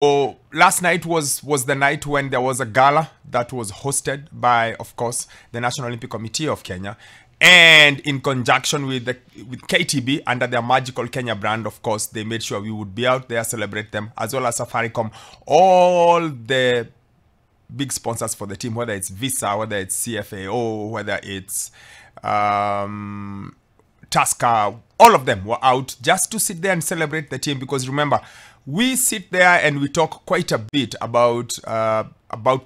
last night was the night when there was a gala that was hosted by, of course, the National Olympic Committee of Kenya, and in conjunction with KTB under their Magical Kenya brand. Of course, they made sure we would be out there, celebrate them, as well as Safaricom, all the big sponsors for the team, whether it's Visa, whether it's CFAO, whether it's Tusker, all of them were out just to sit there and celebrate the team. Because remember, we sit there and we talk quite a bit about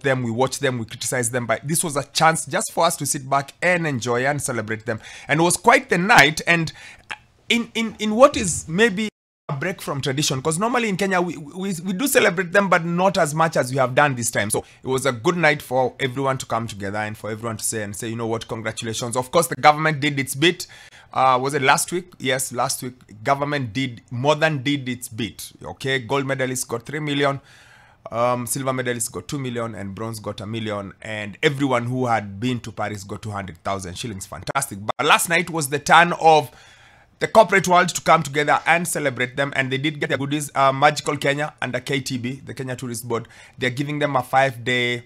them. We watch them, we criticize them, but this was a chance just for us to sit back and enjoy and celebrate them. And it was quite the night, and in what is maybe a break from tradition, because normally in Kenya we do celebrate them, but not as much as we have done this time. So it was a good night for everyone to come together and for everyone to say, you know what, congratulations. Of course, the government did its bit. Was it last week? Yes, last week. Government did its bit. Okay, gold medalists got 3 million, silver medalists got 2 million, and bronze got 1 million. And everyone who had been to Paris got 200,000 shillings. Fantastic. But last night was the turn of the corporate world to come together and celebrate them, and they did get their goodies. Magical Kenya under KTB, the Kenya Tourist Board, they're giving them a 5-day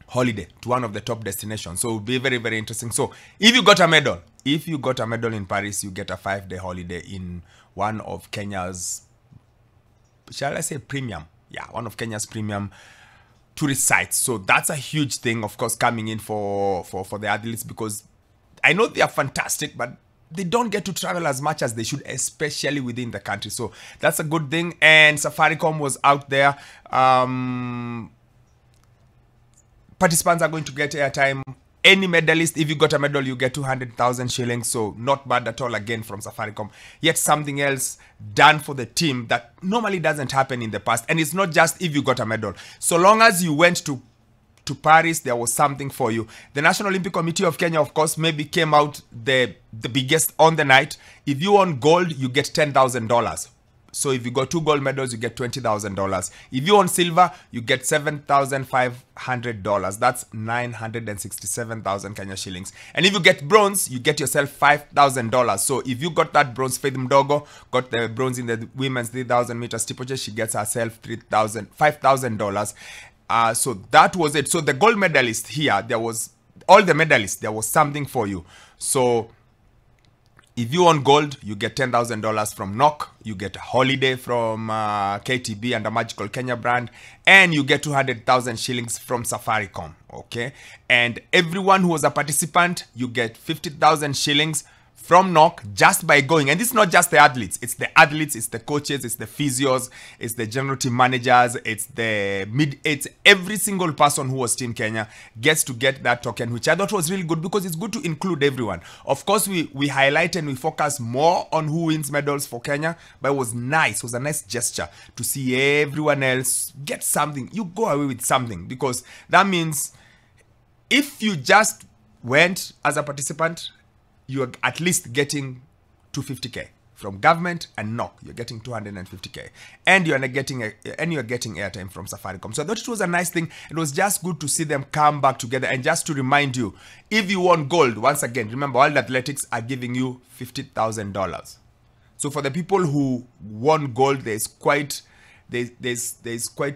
holiday to one of the top destinations. So it'll be very, very interesting. So if you got a medal, in Paris, you get a 5-day holiday in one of Kenya's, shall I say, premium? Yeah, one of Kenya's premium tourist sites. So that's a huge thing, of course, coming in for the athletes, because I know they are fantastic, but they don't get to travel as much as they should, especially within the country. So that's a good thing. And Safaricom was out there. Participants are going to get airtime. Any medalist, if you got a medal, you get 200,000 shillings. So not bad at all, again, from Safaricom. Yet something else done for the team that normally doesn't happen in the past. And it's not just if you got a medal. So long as you went to Paris, there was something for you. The National Olympic Committee of Kenya, of course, maybe came out the biggest on the night. If you won gold, you get $10,000. So if you got 2 gold medals, you get $20,000. If you won silver, you get $7,500. That's 967,000 Kenya shillings. And if you get bronze, you get yourself $5,000. So if you got that bronze, Faith Mdogo got the bronze in the women's 3,000 meter steeplechase, she gets herself $5,000. So that was it. So the gold medalist here, there was all the medalists, there was something for you. So if you won gold, you get $10,000 from NOC, you get a holiday from KTB and the Magical Kenya brand, and you get 200,000 shillings from Safaricom. Okay, and everyone who was a participant, you get 50,000 shillings from NOC just by going. And this is not just the athletes, it's the coaches, it's the physios, it's the general team managers, it's every single person who was Team Kenya gets to get that token, which I thought was really good, because it's good to include everyone. Of course, we highlight and we focus more on who wins medals for Kenya, but it was nice. It was a nice gesture to see everyone else get something. You go away with something, because that means if you just went as a participant, you're at least getting 250k from government, and NOC, you're getting 250k, and you're getting airtime from Safaricom. So I thought it was a nice thing. It was just good to see them come back together. And just to remind you, if you won gold, once again, remember, World Athletics are giving you $50,000. So for the people who won gold, there's quite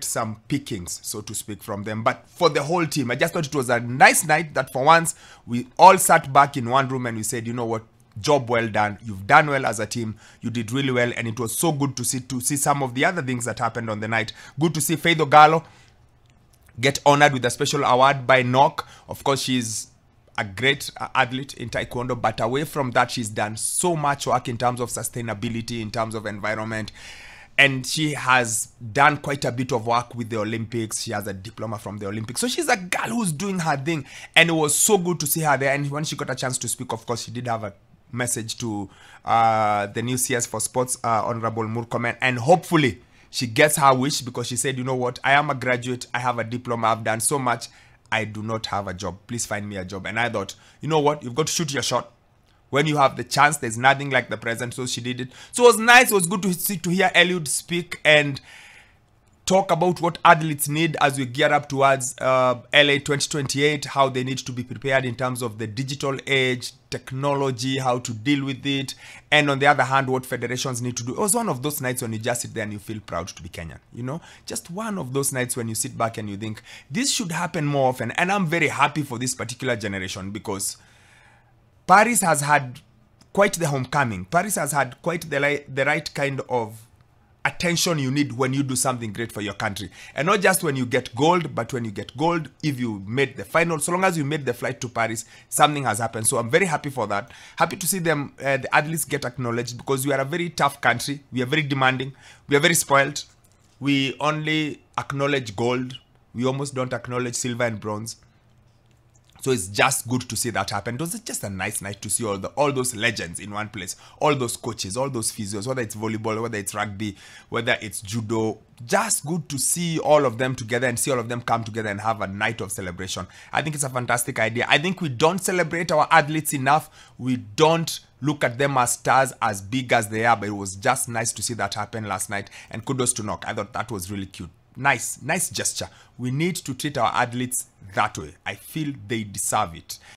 some pickings, so to speak, from them. But for the whole team, I just thought it was a nice night that for once we all sat back in one room and we said, you know what, job well done. You've done well as a team. You did really well, and it was so good to see some of the other things that happened on the night. Good to see Faith Ogalo get honored with a special award by NOC. Of course, she's a great athlete in Taekwondo, but away from that, she's done so much work in terms of sustainability, in terms of environment. And she has done quite a bit of work with the Olympics. She has a diploma from the Olympics. So she's a girl who's doing her thing. And it was so good to see her there. And when she got a chance to speak, of course, she did have a message to the new CS for Sports, Honorable Murkomen. And hopefully she gets her wish, because she said, you know what, I am a graduate. I have a diploma. I've done so much. I do not have a job. Please find me a job. And I thought, you know what, you've got to shoot your shot. When you have the chance, there's nothing like the present. So she did it. So it was nice. It was good to hear Eliud speak. And talk about what athletes need as we gear up towards LA 2028, how they need to be prepared in terms of the digital age, technology, how to deal with it, and on the other hand, what federations need to do. It was one of those nights when you just sit there and you feel proud to be Kenyan, you know, just one of those nights when you sit back and you think this should happen more often. And I'm very happy for this particular generation because Paris has had quite the homecoming. Paris has had quite the right kind of attention you need when you do something great for your country. And not just when you get gold, but when you get gold, if you made the final, so long as you made the flight to Paris, something has happened. So I'm very happy for that. Happy to see them, the athletes get acknowledged, because we are a very tough country. We are very demanding. We are very spoiled. We only acknowledge gold. We almost don't acknowledge silver and bronze. So it's just good to see that happen. It was just a nice night to see all those legends in one place. All those coaches, all those physios, whether it's volleyball, whether it's rugby, whether it's judo. Just good to see all of them together and see all of them come together and have a night of celebration. I think it's a fantastic idea. I think we don't celebrate our athletes enough. We don't look at them as stars as big as they are. But it was just nice to see that happen last night. And kudos to Nok. I thought that was really cute. Nice gesture. We need to treat our athletes that way. I feel they deserve it.